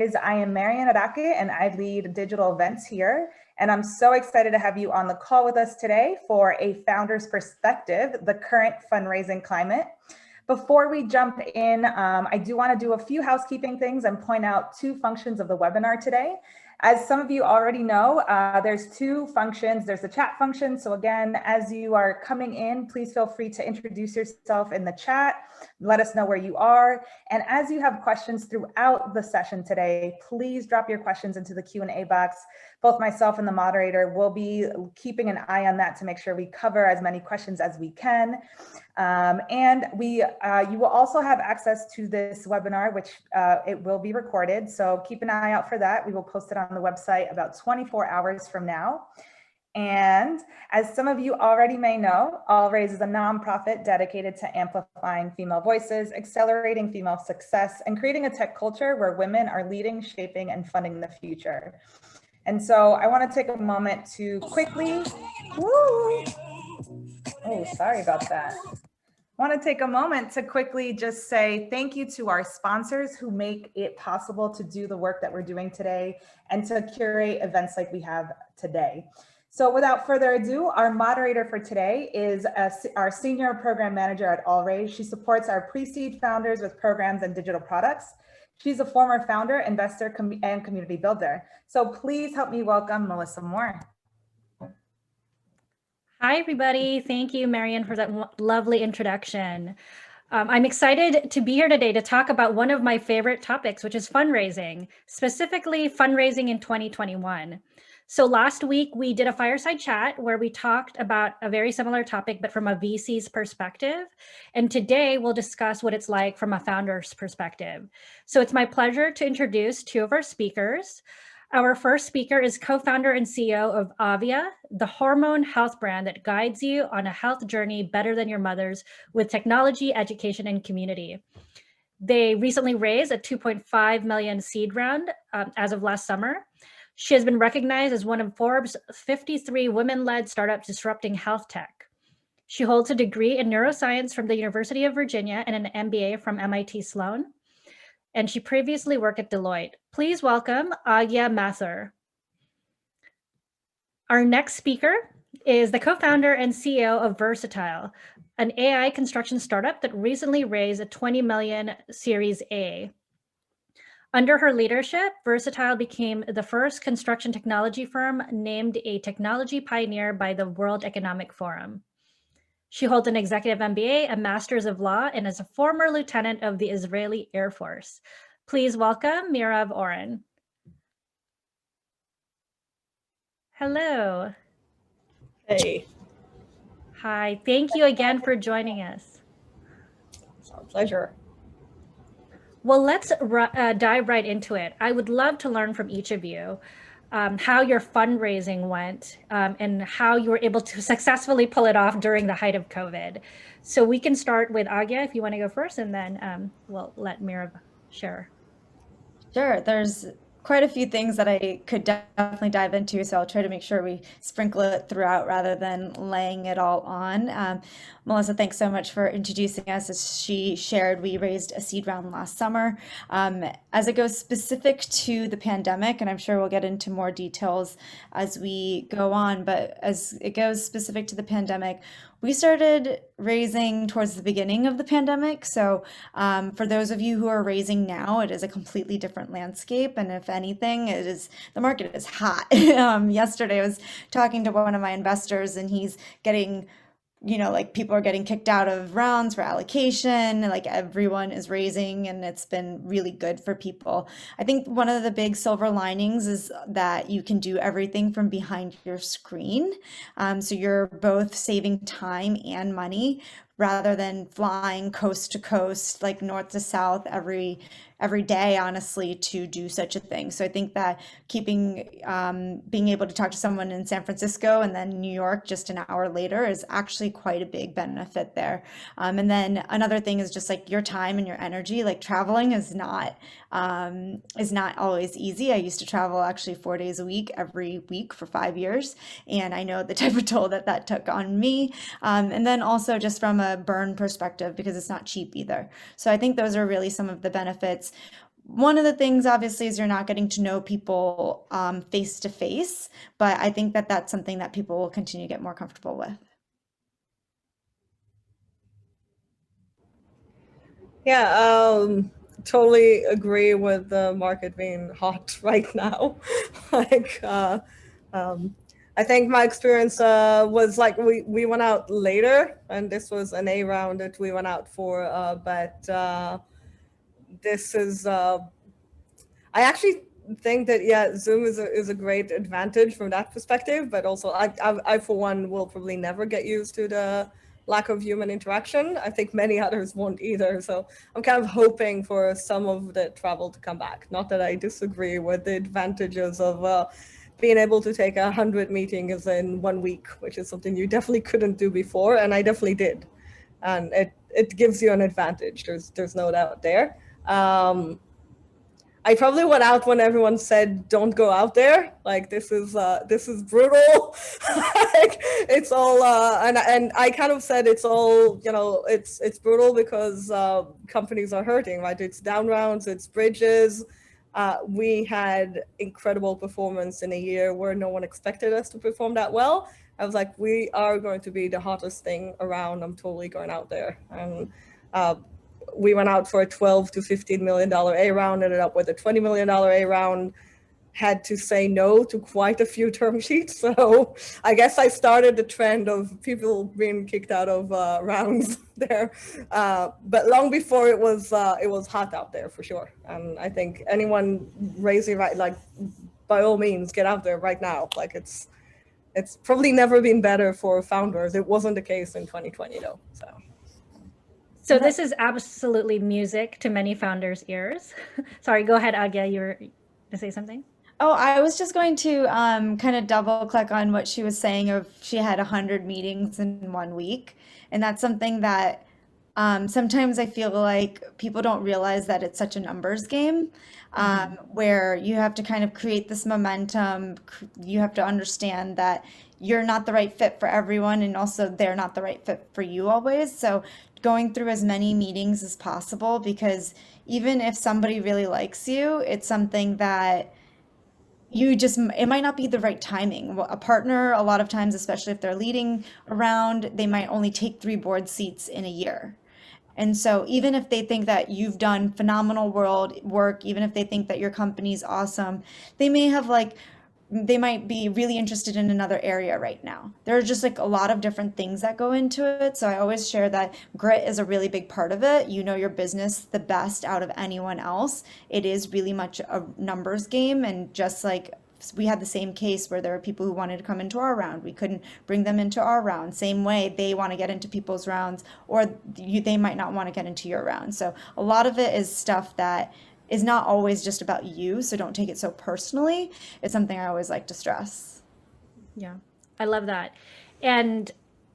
I am Marian Aagya and I lead digital events here. And I'm so excited to have you on the call with us today for a founder's perspective, the current fundraising climate. Before we jump in, I do want to do a few housekeeping things and point out two functions of the webinar today. As some of you already know, there's two functions. There's the chat function. So again, as you are coming in, please feel free to introduce yourself in the chat. Let us know where you are. And as you have questions throughout the session today, please drop your questions into the Q&A box. Both myself and the moderator will be keeping an eye on that to make sure we cover as many questions as we can. You will also have access to this webinar, which it will be recorded. So keep an eye out for that. We will post it on the website about 24 hours from now. And as some of you already may know, All Raise is a nonprofit dedicated to amplifying female voices, accelerating female success, and creating a tech culture where women are leading, shaping, and funding the future. And so I want to take a moment to quickly, sorry about that. I want to take a moment to quickly just say thank you to our sponsors who make it possible to do the work that we're doing today and to curate events like we have today. So without further ado, our moderator for today is our senior program manager at All Raise. She supports our pre-seed founders with programs and digital products. She's a former founder, investor, and community builder. So please help me welcome Melissa Moore. Hi, everybody. Thank you, Marian, for that lovely introduction. I'm excited to be here today to talk about one of my favorite topics, which is fundraising, specifically fundraising in 2021. So last week, we did a fireside chat where we talked about a very similar topic, but from a VC's perspective. And today, we'll discuss what it's like from a founder's perspective. So it's my pleasure to introduce two of our speakers. Our first speaker is co-founder and CEO of Aavia, the hormone health brand that guides you on a health journey better than your mother's with technology, education, and community. They recently raised a 2.5 million seed round as of last summer. She has been recognized as one of Forbes' 53 women-led startups disrupting health tech. She holds a degree in neuroscience from the University of Virginia and an MBA from MIT Sloan. And she previously worked at Deloitte. Please welcome Aagya Mathur. Our next speaker is the co-founder and CEO of Versatile, an AI construction startup that recently raised a 20 million Series A. Under her leadership, Versatile became the first construction technology firm named a technology pioneer by the World Economic Forum. She holds an executive MBA, a master's of law, and is a former lieutenant of the Israeli Air Force. Please welcome Meirav Oren. Hello. Hey. Hi, thank you again for joining us. It's our pleasure. Well, let's dive right into it. I would love to learn from each of you how your fundraising went and how you were able to successfully pull it off during the height of COVID. So we can start with Aagya if you want to go first, and then we'll let Meirav share. Sure, there's quite a few things that I could definitely dive into, so I'll try to make sure we sprinkle it throughout rather than laying it all on. Melissa, thanks so much for introducing us. As she shared, we raised a seed round last summer. As it goes specific to the pandemic, and I'm sure we'll get into more details as we go on, but as it goes specific to the pandemic, we started raising towards the beginning of the pandemic. So for those of you who are raising now, it is a completely different landscape. And if anything, the market is hot. Yesterday I was talking to one of my investors and he's getting, like people are getting kicked out of rounds for allocation, like everyone is raising, and it's been really good for people. I think one of the big silver linings is that you can do everything from behind your screen. So you're both saving time and money rather than flying coast to coast, like north to south every day, honestly, to do such a thing. So I think that being able to talk to someone in San Francisco and then New York just an hour later is actually quite a big benefit there. And then another thing is just like your time and your energy. Like traveling is not always easy. I used to travel actually 4 days a week, every week for 5 years. And I know the type of toll that took on me. And then also just from a burn perspective, because it's not cheap either. So I think those are really some of the benefits. one of the things obviously is you're not getting to know people face to face, but I think that that's something that people will continue to get more comfortable with. Yeah, totally agree with the market being hot right now. Like, I think my experience was like we went out later, and this was an A round that we went out for, but this is I actually think that, yeah, Zoom is a great advantage from that perspective, but also I for one will probably never get used to the lack of human interaction. I think many others won't either. So I'm kind of hoping for some of the travel to come back. Not that I disagree with the advantages of being able to take 100 meetings in 1 week, which is something you definitely couldn't do before, and I definitely did. And it gives you an advantage. There's no doubt there. I probably went out when everyone said, "Don't go out there." Like, this is brutal. Like, it's all, and I kind of said it's all, it's brutal because companies are hurting, right? It's down rounds, it's bridges. We had incredible performance in a year where no one expected us to perform that well. I was like, we are going to be the hottest thing around. I'm totally going out there. And we went out for a $12 to $15 million A round, ended up with a $20 million A round, had to say no to quite a few term sheets. So I guess I started the trend of people being kicked out of rounds there. But long before it was hot out there for sure. And I think anyone raising, right, like, by all means, get out there right now. Like, it's probably never been better for founders. It wasn't the case in 2020 though, So this is absolutely music to many founders' ears. Sorry, go ahead, Aagya. You were going to say something? Oh, I was just going to kind of double click on what she was saying of she had 100 meetings in 1 week. And that's something that sometimes I feel like people don't realize that it's such a numbers game, where you have to kind of create this momentum. You have to understand that you're not the right fit for everyone, and also they're not the right fit for you always. So going through as many meetings as possible, because even if somebody really likes you, it's something that it might not be the right timing. A partner, a lot of times, especially if they're leading around, they might only take 3 board seats in a year. And so even if they think that you've done phenomenal work, even if they think that your company's awesome, they might be really interested in another area right now. There are just like a lot of different things that go into it. So I always share that grit is a really big part of it. You know your business the best out of anyone else. It is really much a numbers game. And just like we had the same case where there were people who wanted to come into our round. We couldn't bring them into our round. Same way, they want to get into people's rounds, or they might not want to get into your round. So a lot of it is stuff that is not always just about you, so don't take it so personally. It's something I always like to stress. Yeah, I love that. And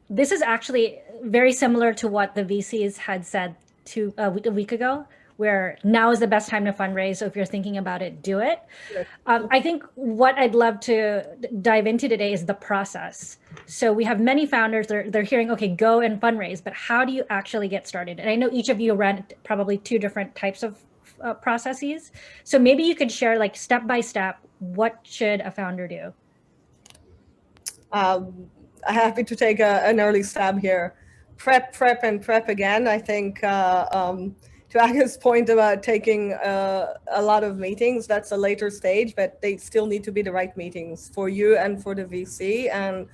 this is actually very similar to what the VCs had said a week ago, where now is the best time to fundraise. So if you're thinking about it, do it. I think what I'd love to dive into today is the process. So we have many founders, they're hearing, okay, go and fundraise, but how do you actually get started? And I know each of you ran probably 2 different types of processes. So maybe you could share, like, step by step, what should a founder do? I'm happy to take an early stab here. Prep, and prep again. I think to Aagya's point about taking a lot of meetings, that's a later stage, but they still need to be the right meetings for you and for the VC. And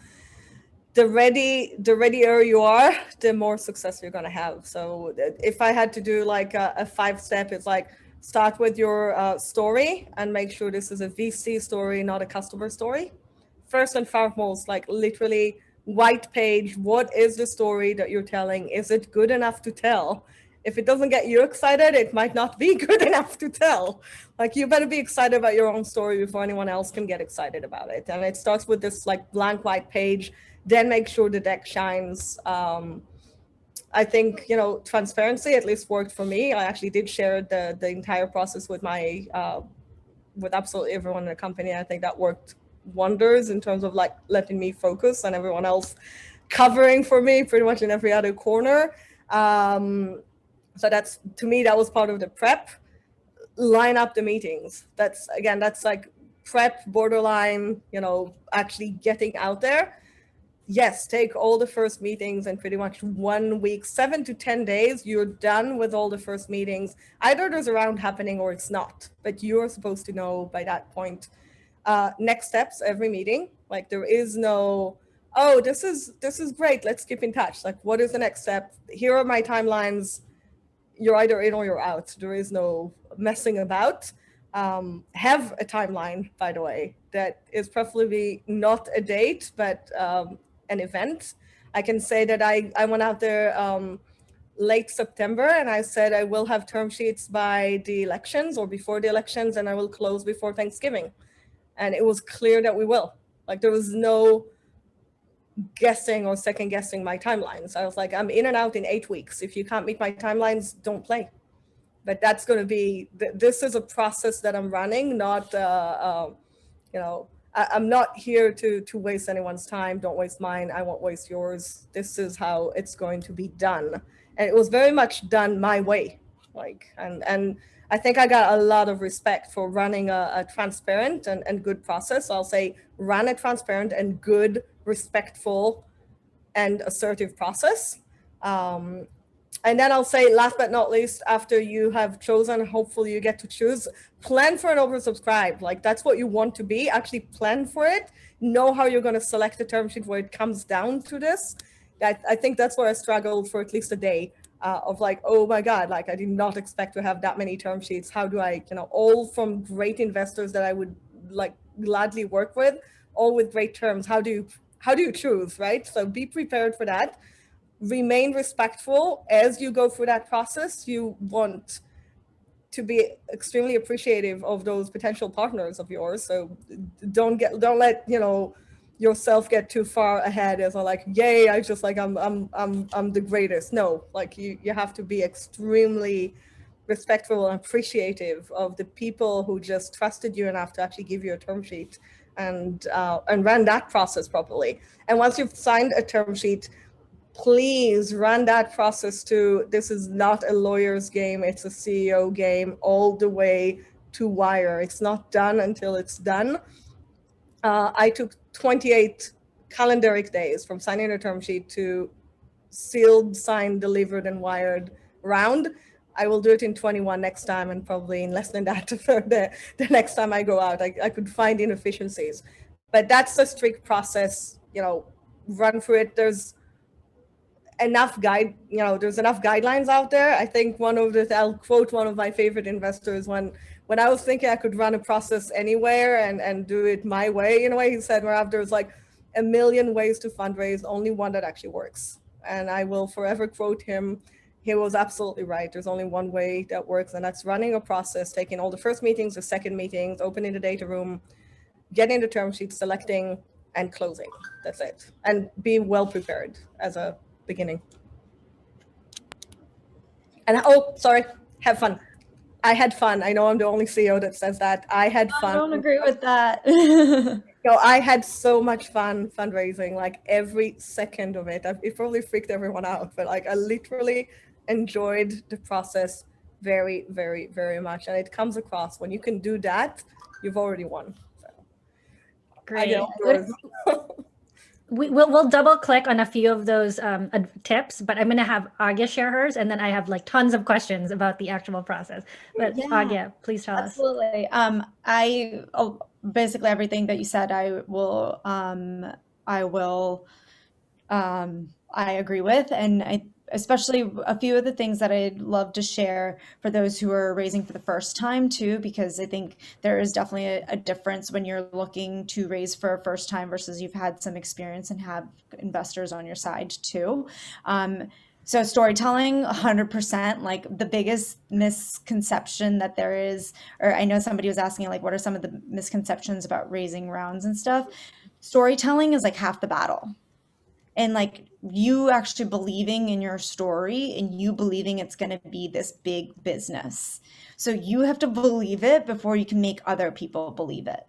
the readier you are, the more success you're going to have. So if I had to do like a 5-step, it's like, start with your story and make sure this is a VC story, not a customer story. First and foremost, like, literally white page, what is the story that you're telling? Is it good enough to tell? If it doesn't get you excited, it might not be good enough to tell. Like, you better be excited about your own story before anyone else can get excited about it. And it starts with this like blank white page, then make sure the deck shines. I think, transparency at least worked for me. I actually did share the entire process with with absolutely everyone in the company. I think that worked wonders in terms of like letting me focus and everyone else covering for me pretty much in every other corner. So that's, to me, that was part of the prep. line up the meetings. That's like prep, borderline, actually getting out there. Yes, take all the first meetings and pretty much 1 week, 7 to 10 days, you're done with all the first meetings. Either there's a round happening or it's not, but you're supposed to know by that point. Next steps every meeting. Like there is no, oh, this is great, let's keep in touch. Like, what is the next step? Here are my timelines. You're either in or you're out. There is no messing about. Have a timeline, by the way, that is preferably not a date, but an event. I can say that I went out there late September and I said I will have term sheets by the elections or before the elections, and I will close before Thanksgiving. And it was clear that we will. Like there was no guessing or second guessing my timelines. I was like, I'm in and out in 8 weeks. If you can't meet my timelines, don't play. But that's going to be, this is a process that I'm running, not, I'm not here to waste anyone's time. Don't waste mine. I won't waste yours. This is how it's going to be done. And it was very much done my way. And I think I got a lot of respect for running a transparent and good process. So I'll say run a transparent and good, respectful and assertive process. And then I'll say, last but not least, after you have chosen, hopefully you get to choose, plan for an oversubscribe. Like that's what you want to be, actually plan for it. Know how you're going to select a term sheet where it comes down to this. I think that's where I struggled for at least a day of like, oh my God, like I did not expect to have that many term sheets. How do I, all from great investors that I would like gladly work with, all with great terms. How do you choose, right? So be prepared for that. Remain respectful as you go through that process. You want to be extremely appreciative of those potential partners of yours. So don't let yourself get too far ahead as like, yay, I just like I'm the greatest. No, like you have to be extremely respectful and appreciative of the people who just trusted you enough to actually give you a term sheet and run that process properly. And once you've signed a term sheet, please run that process too. This is not a lawyer's game. It's a CEO game all the way to wire. It's not done until it's done. I took 28 calendaric days from signing a term sheet to sealed, signed, delivered, and wired round. I will do it in 21 next time, and probably in less than that the next time I go out. I could find inefficiencies. But that's a strict process, run through it. There's enough guidelines out there. I think I'll quote one of my favorite investors when I was thinking I could run a process anywhere and do it my way, in a way, he said, Meirav, there's like a million ways to fundraise, only one that actually works. And I will forever quote him. He was absolutely right. There's only one way that works, and that's running a process, taking all the first meetings, the second meetings, opening the data room, getting the term sheet, selecting, and closing. That's it. And be well prepared as a beginning. And sorry, have fun. I had fun. I know I'm the only CEO that says that. I had fun. I don't agree with that. I had so much fun fundraising, like every second of it. It probably freaked everyone out, but like I literally enjoyed the process very, very, very much. And it comes across when you can do that, you've already won. So, great. We'll double click on a few of those tips, but I'm going to have Aagya share hers, and then I have like tons of questions about the actual process. But yeah, Aagya, please tell us. Absolutely. Basically everything that you said, I agree with, and especially a few of the things that I'd love to share for those who are raising for the first time too, because I think there is definitely a difference when you're looking to raise for a first time versus you've had some experience and have investors on your side too. So storytelling, 100%, like the biggest misconception that there is, or I know somebody was asking like, what are some of the misconceptions about raising rounds and stuff? Storytelling is like half the battle. And like you actually believing in your story and you believing it's going to be this big business. So you have to believe it before you can make other people believe it.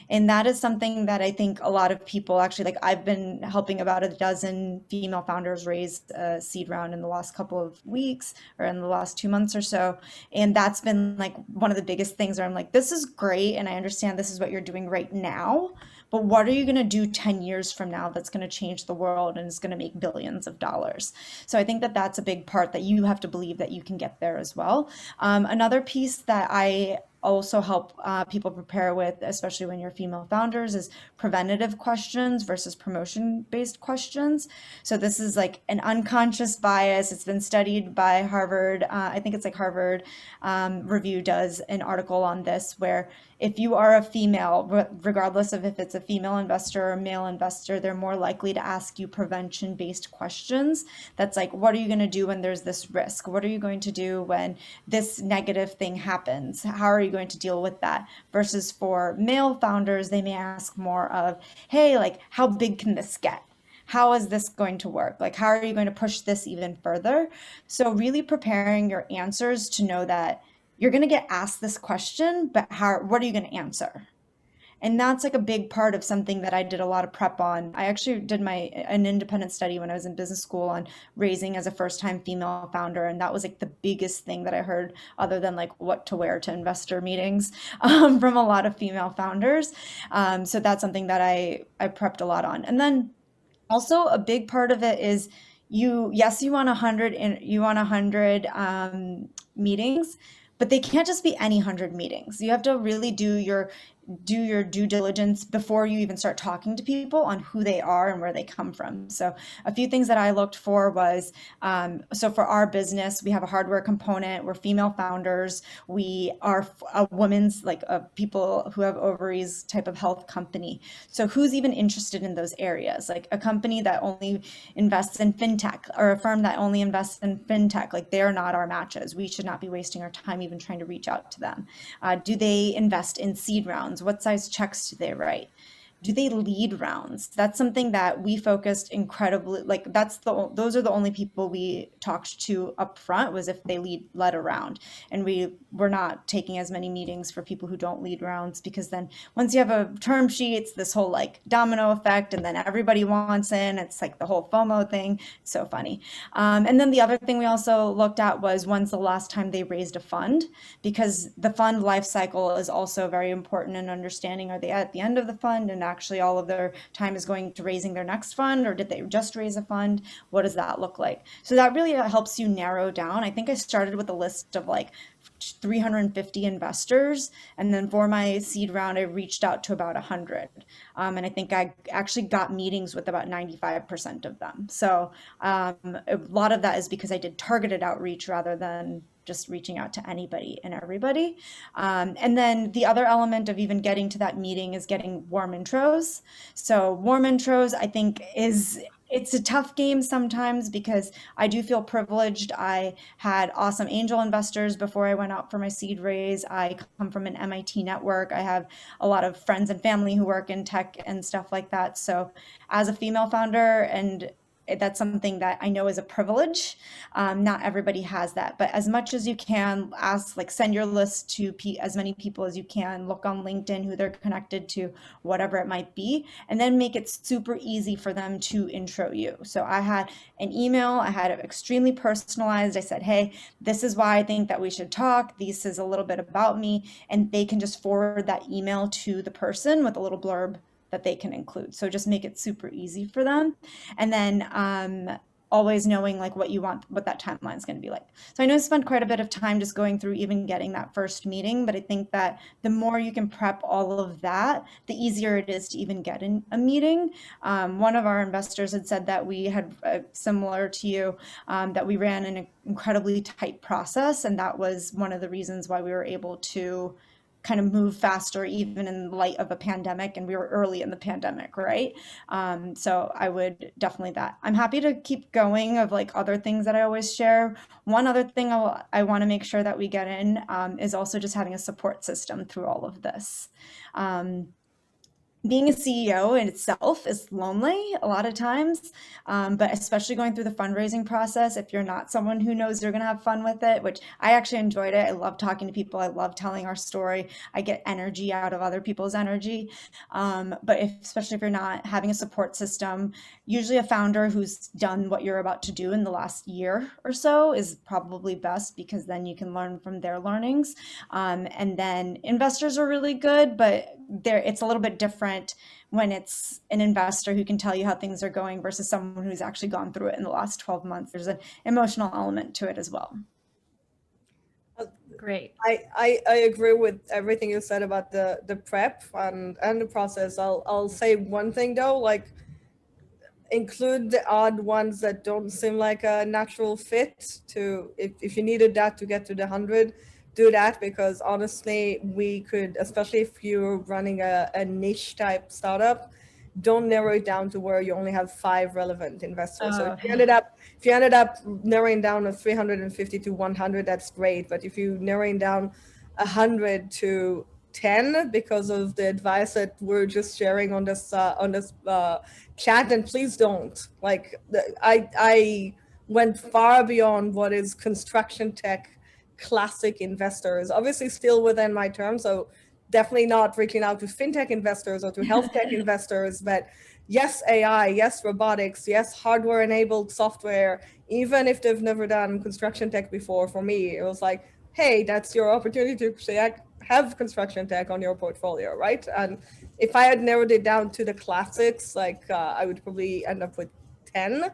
And that is something that I think a lot of people actually, like, I've been helping about a dozen female founders raise a seed round in the last couple of weeks or in the last 2 months or so. And that's been like one of the biggest things where I'm like, this is great. And I understand this is what you're doing right now. But what are you going to do 10 years from now that's going to change the world and is going to make billions of dollars? So I think that that's a big part, that you have to believe that you can get there as well. Another piece that I also help people prepare with, especially when you're female founders, is preventative questions versus promotion-based questions. So this is like an unconscious bias. It's been studied by Harvard. I think it's like Harvard Review does an article on this, where if you are a female, regardless of if it's a female investor or a male investor, they're more likely to ask you prevention-based questions. That's like, what are you going to do when there's this risk? What are you going to do when this negative thing happens? How are you going to deal with that? Versus for male founders, they may ask more of, hey, like, how big can this get? How is this going to work? Like, how are you going to push this even further? So really preparing your answers to know that you're going to get asked this question, but what are you going to answer? And that's like a big part of something that I did a lot of prep on. I actually did an independent study when I was in business school on raising as a first-time female founder. And that was like the biggest thing that I heard, other than like what to wear to investor meetings, from a lot of female founders. So that's something that I prepped a lot on. And then also a big part of it is you want 100 meetings, but they can't just be any 100 meetings. You have to really do your due diligence before you even start talking to people on who they are and where they come from. So a few things that I looked for was, so for our business, we have a hardware component. We're female founders. We are a women's, like people who have ovaries type of health company. So who's even interested in those areas? Like a company that only invests in fintech, or a firm that only invests in fintech, like they're not our matches. We should not be wasting our time even trying to reach out to them. Do they invest in seed rounds? What size checks do they write? Do they lead rounds? That's something that we focused incredibly, like those are the only people we talked to up front, was if they led a round. And we were not taking as many meetings for people who don't lead rounds, because then once you have a term sheet, it's this whole like domino effect, and then everybody wants in. It's like the whole FOMO thing. It's so funny. And then the other thing we also looked at was, when's the last time they raised a fund? Because the fund life cycle is also very important in understanding, are they at the end of the fund and actually all of their time is going to raising their next fund, or did they just raise a fund? What does that look like? So that really helps you narrow down. I think I started with a list of like 350 investors, and then for my seed round I reached out to about 100, and I think I actually got meetings with about 95% of them. So a lot of that is because I did targeted outreach rather than just reaching out to anybody and everybody. And then the other element of even getting to that meeting is getting warm intros. So warm intros, I think, it's a tough game sometimes, because I do feel privileged. I had awesome angel investors before I went out for my seed raise. I come from an MIT network. I have a lot of friends and family who work in tech and stuff like that. So as a female founder, and that's something that I know is a privilege. Not everybody has that, but as much as you can, send your list to as many people as you can, look on LinkedIn who they're connected to, whatever it might be, and then make it super easy for them to intro you. So I had an email, I had it extremely personalized. I said, hey, this is why I think that we should talk. This is a little bit about me, and they can just forward that email to the person with a little blurb that they can include. So just make it super easy for them. And then always knowing like what you want, what that timeline is going to be like. So I know I spent quite a bit of time just going through even getting that first meeting, but I think that the more you can prep all of that, the easier it is to even get in a meeting. One of our investors had said that we had, similar to you, that we ran an incredibly tight process. And that was one of the reasons why we were able to kind of move faster, even in light of a pandemic, and we were early in the pandemic, right? So I would definitely that. I'm happy to keep going of like other things that I always share. One other thing I want to make sure that we get in is also just having a support system through all of this. being a CEO in itself is lonely a lot of times, but especially going through the fundraising process, if you're not someone who knows you're going to have fun with it, which I actually enjoyed it. I love talking to people. I love telling our story. I get energy out of other people's energy. Especially if you're not having a support system, usually a founder who's done what you're about to do in the last year or so is probably best, because then you can learn from their learnings. And then investors are really good, but it's a little bit different when it's an investor who can tell you how things are going versus someone who's actually gone through it in the last 12 months. There's an emotional element to it as well. Great. I agree with everything you said about the prep and the process. I'll say one thing though, like, include the odd ones that don't seem like a natural fit. To if you needed that to get to the 100, do that, because honestly, we could, especially if you're running a niche type startup, don't narrow it down to where you only have 5 relevant investors. So if you ended up narrowing down of 350 to 100, that's great. But if you narrowing down 100 to 10 because of the advice that we're just sharing on this chat, then please don't. Like, I went far beyond what is construction tech classic investors, obviously still within my terms, so definitely not reaching out to fintech investors or to health tech investors, but yes, AI, yes, robotics, yes, hardware enabled software, even if they've never done construction tech before. For me, it was like, hey, that's your opportunity to have construction tech on your portfolio, right? And if I had narrowed it down to the classics, like I would probably end up with 10.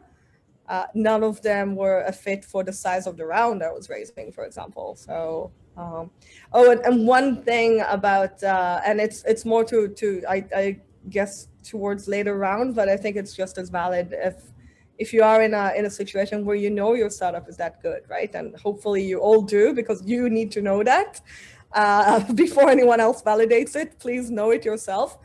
None of them were a fit for the size of the round I was raising, for example. So, and one thing about, and it's more to I guess towards later round, but I think it's just as valid if you are in a situation where you know your startup is that good, right? And hopefully you all do, because you need to know that before anyone else validates it. Please know it yourself.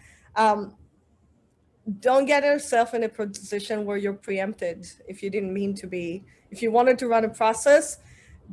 Don't get yourself in a position where you're preempted if you didn't mean to be. If you wanted to run a process,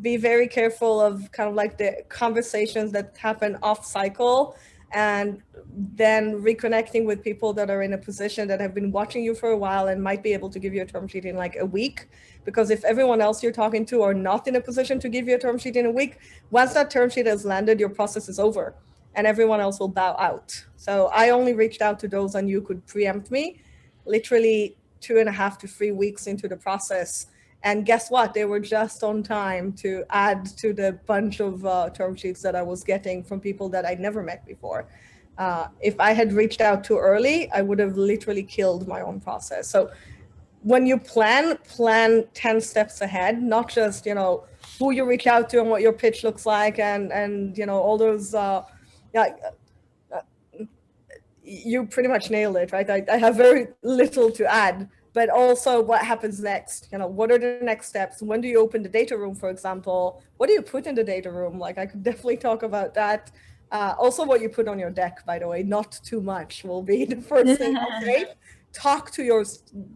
be very careful of kind of like the conversations that happen off cycle, and then reconnecting with people that are in a position that have been watching you for a while and might be able to give you a term sheet in like a week. Because if everyone else you're talking to are not in a position to give you a term sheet in a week, once that term sheet has landed, your process is over and everyone else will bow out. So I only reached out to those I knew could preempt me, literally 2.5 to 3 weeks into the process. And guess what? They were just on time to add to the bunch of term sheets that I was getting from people that I'd never met before. If I had reached out too early, I would have literally killed my own process. So when you plan 10 steps ahead, not just, who you reach out to and what your pitch looks like and all those, you pretty much nailed it, right? I have very little to add, but also what happens next? What are the next steps? When do you open the data room, for example? What do you put in the data room? Like, I could definitely talk about that. Also, what you put on your deck, by the way, not too much will be the first thing I'll say. Talk to your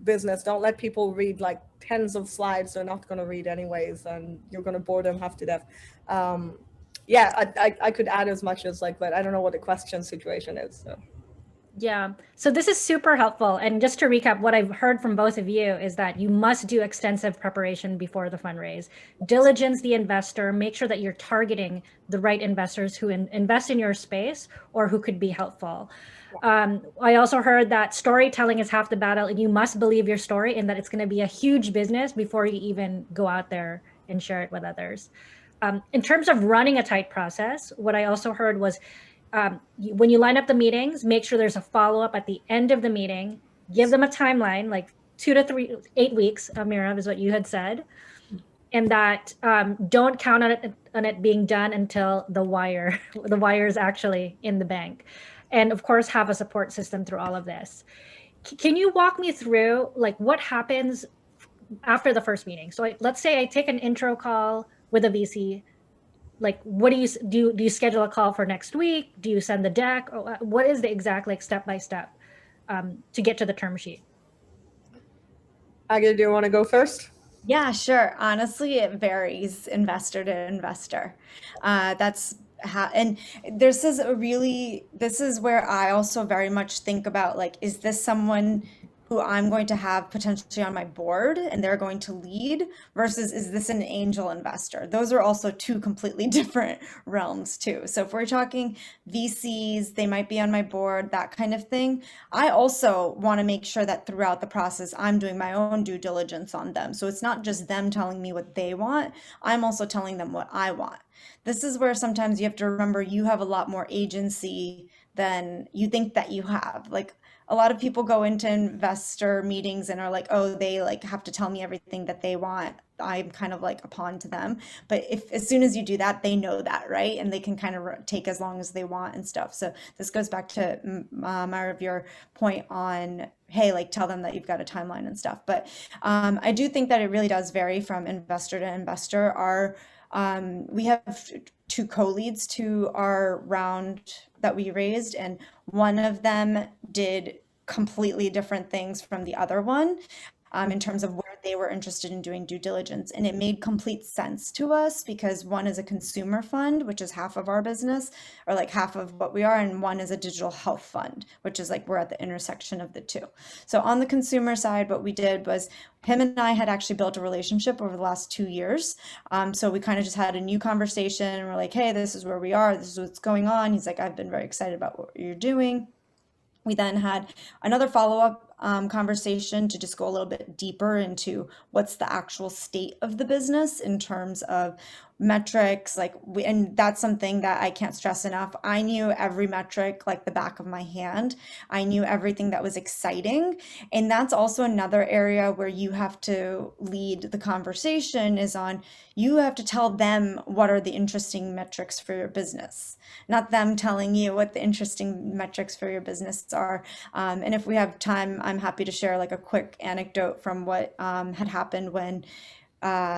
business. Don't let people read like tens of slides they're not going to read anyways, and you're going to bore them half to death. I could add as much as but I don't know what the question situation is. So. Yeah, so this is super helpful. And just to recap, what I've heard from both of you is that you must do extensive preparation before the fundraise. Diligence the investor, make sure that you're targeting the right investors who invest in your space or who could be helpful. I also heard that storytelling is half the battle, and you must believe your story and that it's going to be a huge business before you even go out there and share it with others. In terms of running a tight process, what I also heard was when you line up the meetings, make sure there's a follow-up at the end of the meeting. Give them a timeline, like 2 to 8 weeks, Meirav, is what you had said. And that don't count on it being done until the wire is actually in the bank. And of course, have a support system through all of this. Can you walk me through what happens after the first meeting? So let's say I take an intro call with a VC. What do you schedule a call for next week? Do you send the deck? Or what is the exact step by step to get to the term sheet? Aagya, do you want to go first? Yeah, sure. Honestly, it varies investor to investor. That's and this is where I also very much think about, like, is this someone who I'm going to have potentially on my board and they're going to lead, versus is this an angel investor? Those are also two completely different realms too. So if we're talking VCs, they might be on my board, that kind of thing. I also want to make sure that throughout the process, I'm doing my own due diligence on them. So it's not just them telling me what they want, I'm also telling them what I want. This is where sometimes you have to remember you have a lot more agency than you think that you have. Like, a lot of people go into investor meetings and are like, oh, they like have to tell me everything that they want. I'm kind of like a pawn to them. But if as soon as you do that, they know that, right? And they can kind of take as long as they want and stuff. So this goes back to Meirav, your point on, hey, like tell them that you've got a timeline and stuff. But I do think that it really does vary from investor to investor. We have two co-leads to our round that we raised, and one of them did completely different things from the other one in terms of where they were interested in doing due diligence. And it made complete sense to us because one is a consumer fund, which is half of our business, or like half of what we are, and one is a digital health fund, which is like we're at the intersection of the two. So on the consumer side, what we did was him and I had actually built a relationship over the last 2 years. So we kind of just had a new conversation and we're like, hey, this is where we are. This is what's going on. He's like, I've been very excited about what you're doing. We then had another follow-up conversation to just go a little bit deeper into what's the actual state of the business in terms of metrics, and that's something that I can't stress enough. I knew every metric like the back of my hand. I knew everything that was exciting. And that's also another area where you have to lead the conversation, is on, you have to tell them what are the interesting metrics for your business, not them telling you what the interesting metrics for your business are. And if we have time, I'm happy to share like a quick anecdote from what had happened when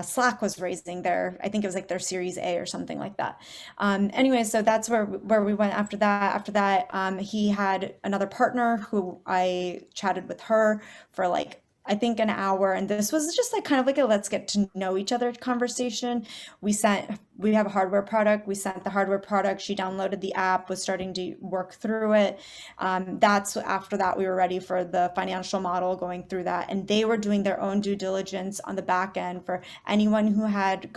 Slack was raising I think it was like their Series A or something like that. Anyway, so that's where we went after that. After that, he had another partner who I chatted with her for like, I think an hour. And this was just like kind of like a let's get to know each other conversation. We have a hardware product. We sent the hardware product. She downloaded the app, was starting to work through it. That's after that, we were ready for the financial model, going through that. And they were doing their own due diligence on the back end for anyone who had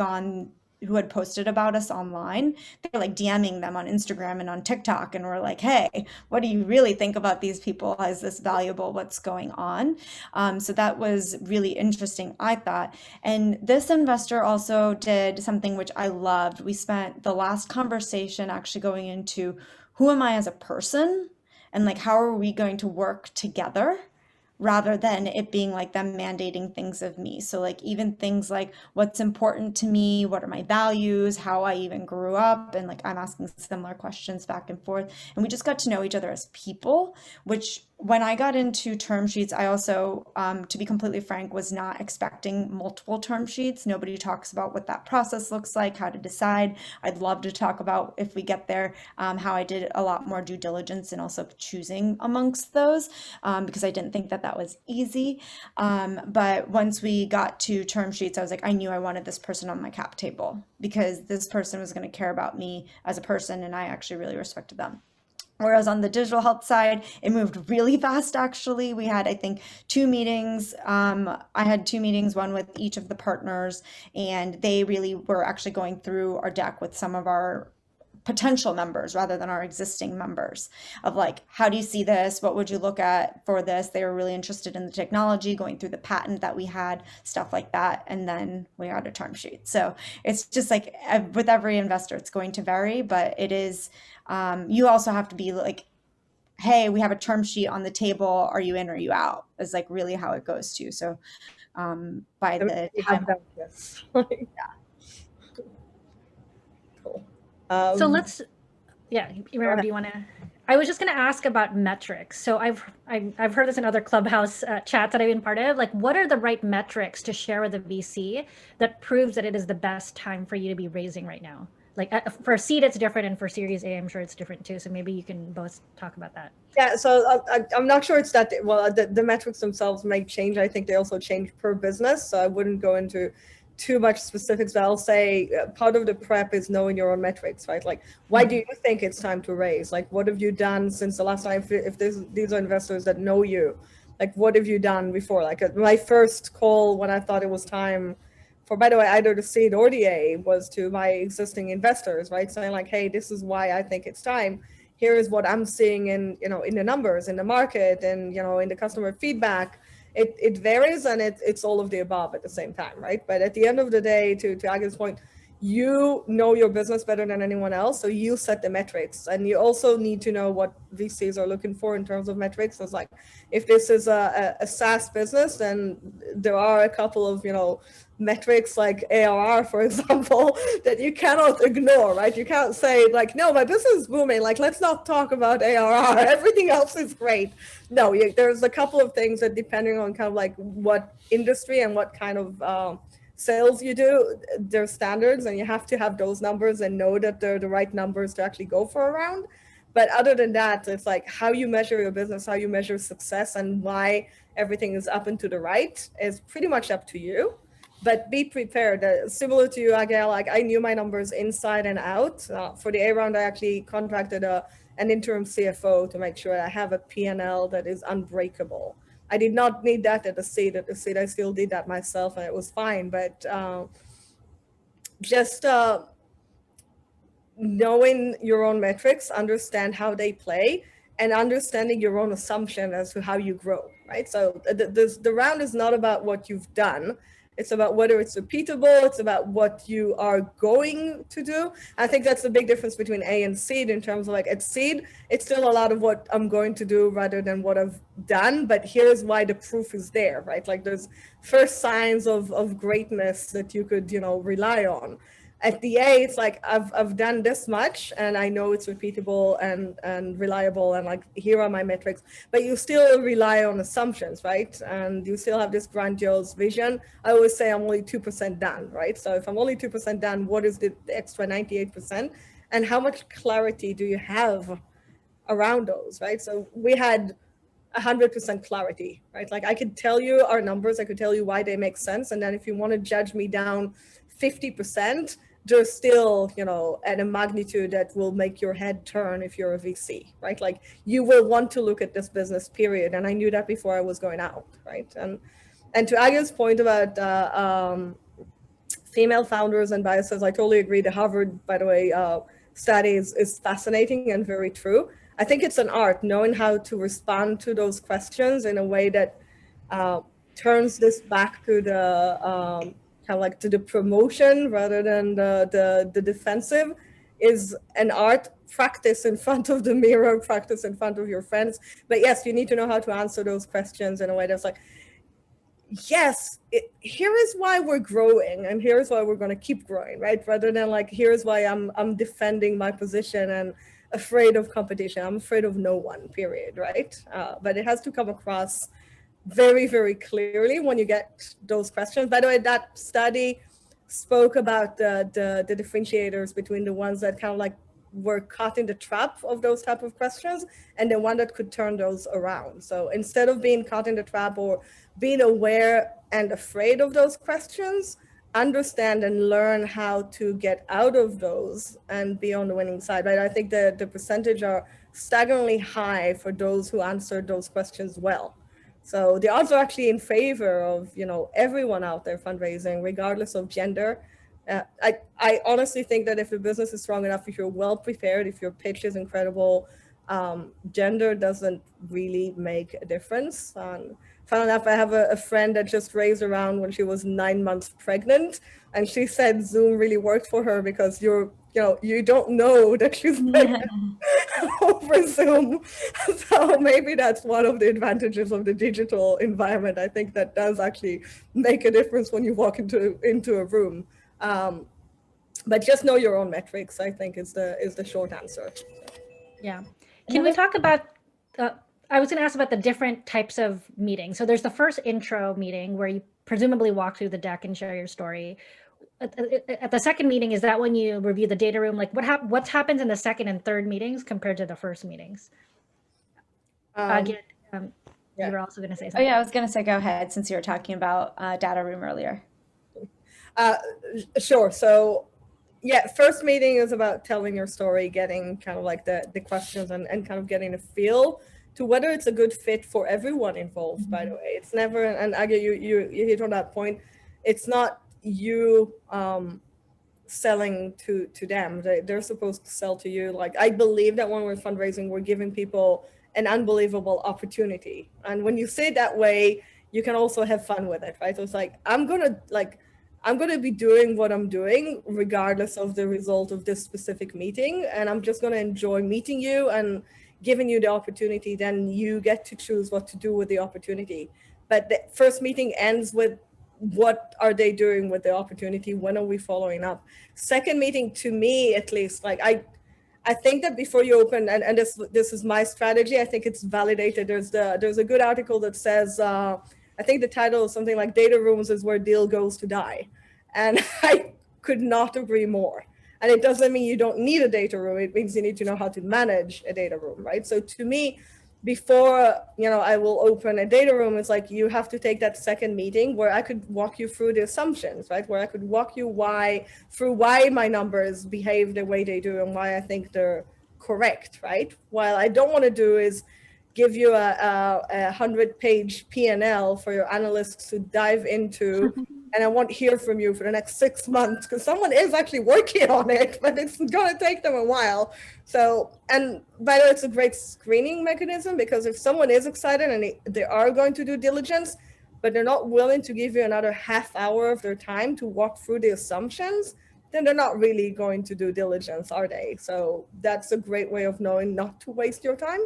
posted about us online. They were like DMing them on Instagram and on TikTok, and we're like, hey, what do you really think about these people? Is this valuable? What's going on? So that was really interesting, I thought. And this investor also did something which I loved. We spent the last conversation actually going into who am I as a person, and like how are we going to work together, rather than it being like them mandating things of me. So like even things like what's important to me, what are my values, how I even grew up, and like I'm asking similar questions back and forth. And we just got to know each other as people, which when I got into term sheets, I also, to be completely frank, was not expecting multiple term sheets. Nobody talks about what that process looks like, how to decide. I'd love to talk about, if we get there, how I did a lot more due diligence and also choosing amongst those, because I didn't think that was easy. But once we got to term sheets, I was like, I knew I wanted this person on my cap table, because this person was going to care about me as a person, and I actually really respected them. Whereas on the digital health side, it moved really fast, actually. We had, I think, 2 meetings. I had 2 meetings, one with each of the partners, and they really were actually going through our deck with some of our potential members rather than our existing members, of like, how do you see this? What would you look at for this? They were really interested in the technology, going through the patent that we had, stuff like that. And then we had a term sheet. So it's just like with every investor, it's going to vary, but it is, you also have to be like, hey, we have a term sheet on the table. Are you in or are you out? Is like really how it goes to. So by the time, yes. yeah. Cool. So let's, yeah, Meirav, do you want to? I was just going to ask about metrics. So I've heard this in other Clubhouse chats that I've been part of. Like, what are the right metrics to share with a VC that proves that it is the best time for you to be raising right now? Like for seed, it's different, and for Series A, I'm sure it's different too. So maybe you can both talk about that. Yeah, so I'm not sure it's that, well, the metrics themselves may change. I think they also change per business. So I wouldn't go into too much specifics, but I'll say part of the prep is knowing your own metrics, right? Like, why do you think it's time to raise? Like, what have you done since the last time? If these are investors that know you, like, what have you done before? Like, my first call when I thought it was time for, by the way, either the seed or the A, was to my existing investors, right? Saying like, hey, this is why I think it's time. Here is what I'm seeing in, in the numbers, in the market, and, in the customer feedback. It varies, and it's all of the above at the same time, right? But at the end of the day, to Agya's point, you know your business better than anyone else, so you set the metrics, and you also need to know what VCs are looking for in terms of metrics. It's like, if this is a SaaS business, then there are a couple of metrics like ARR, for example, that you cannot ignore, right? You can't say like, no, my business is booming, like, let's not talk about ARR, everything else is great. No, there's a couple of things that, depending on kind of like what industry and what kind of sales you do, there's standards, and you have to have those numbers and know that they're the right numbers to actually go for a round. But other than that, it's like how you measure your business, how you measure success, and why everything is up and to the right is pretty much up to you. But be prepared. Similar to you, Aagya, like, I knew my numbers inside and out. For the A round, I actually contracted an interim CFO to make sure I have a P&L that is unbreakable. I did not need that at the seed. At the seed, I still did that myself, and it was fine. But just knowing your own metrics, understand how they play, and understanding your own assumption as to how you grow, right? So the round is not about what you've done. It's about whether it's repeatable. It's about what you are going to do. I think that's the big difference between A and seed, in terms of like, at seed, it's still a lot of what I'm going to do rather than what I've done. But here's why the proof is there, right? Like, there's first signs of greatness that you could, rely on. At the A, it's like, I've done this much, and I know it's repeatable and reliable, and like, here are my metrics. But you still rely on assumptions, right? And you still have this grandiose vision. I always say I'm only 2% done, right? So if I'm only 2% done, what is the extra 98%? And how much clarity do you have around those, right? So we had 100% clarity, right? Like, I could tell you our numbers, I could tell you why they make sense. And then if you want to judge me down 50%, there's still, at a magnitude that will make your head turn if you're a VC, right? Like, you will want to look at this business, period. And I knew that before I was going out, right? And to Agya's point about female founders and biases, I totally agree. The Harvard, by the way, study is fascinating and very true. I think it's an art, knowing how to respond to those questions in a way that turns this back to the kind of like to the promotion rather than the defensive, is an art. Practice in front of the mirror, practice in front of your friends. But yes, you need to know how to answer those questions in a way that's like, yes, here is why we're growing, and here's why we're going to keep growing, right? Rather than like, here's why I'm defending my position and afraid of competition. I'm afraid of no one, period, right? But it has to come across very, very clearly when you get those questions. By the way, that study spoke about the differentiators between the ones that kind of like were caught in the trap of those type of questions, and the one that could turn those around. So instead of being caught in the trap or being aware and afraid of those questions, understand and learn how to get out of those and be on the winning side. But I think the percentage are staggeringly high for those who answered those questions well. So the odds are actually in favor of, everyone out there fundraising, regardless of gender. I honestly think that if the business is strong enough, if you're well prepared, if your pitch is incredible, gender doesn't really make a difference. Fun enough, I have a friend that just raised around when she was 9 months pregnant, and she said Zoom really worked for her because you don't know that she's pregnant over Zoom. So maybe that's one of the advantages of the digital environment. I think that does actually make a difference when you walk into a room. But just know your own metrics, I think, is the short answer. Yeah. Can we talk about, I was going to ask about the different types of meetings. So there's the first intro meeting where you presumably walk through the deck and share your story. At the second meeting, is that when you review the data room? Like, what happens in the second and third meetings compared to the first meetings? You were also going to say something. Oh yeah, I was going to say, go ahead, since you were talking about data room earlier. Sure. So yeah, first meeting is about telling your story, getting kind of like the questions and kind of getting a feel to whether it's a good fit for everyone involved, by the way. It's never, and Aagya, you hit on that point. It's not you selling to them. They're supposed to sell to you. Like, I believe that when we're fundraising, we're giving people an unbelievable opportunity. And when you say it that way, you can also have fun with it, right? So it's like, I'm gonna be doing what I'm doing regardless of the result of this specific meeting. And I'm just gonna enjoy meeting you and giving you the opportunity. Then you get to choose what to do with the opportunity. But the first meeting ends with, what are they doing with the opportunity? When are we following up? Second meeting, to me at least, like I think that before you open, and this is my strategy, I think it's validated. There's a good article that says, I think the title is something like "Data Rooms is where deal goes to die," and I could not agree more. And it doesn't mean you don't need a data room. It means you need to know how to manage a data room, right? So to me, before I will open a data room, it's like you have to take that second meeting where I could walk you through the assumptions, right? Where I could walk you through why my numbers behave the way they do and why I think they're correct, right? What I don't want to do is give you a 100-page P&L for your analysts to dive into, and I won't hear from you for the next 6 months because someone is actually working on it, but it's going to take them a while. So, and by the way, it's a great screening mechanism, because if someone is excited and they are going to do diligence, but they're not willing to give you another half hour of their time to walk through the assumptions, then they're not really going to do diligence, are they? So that's a great way of knowing not to waste your time.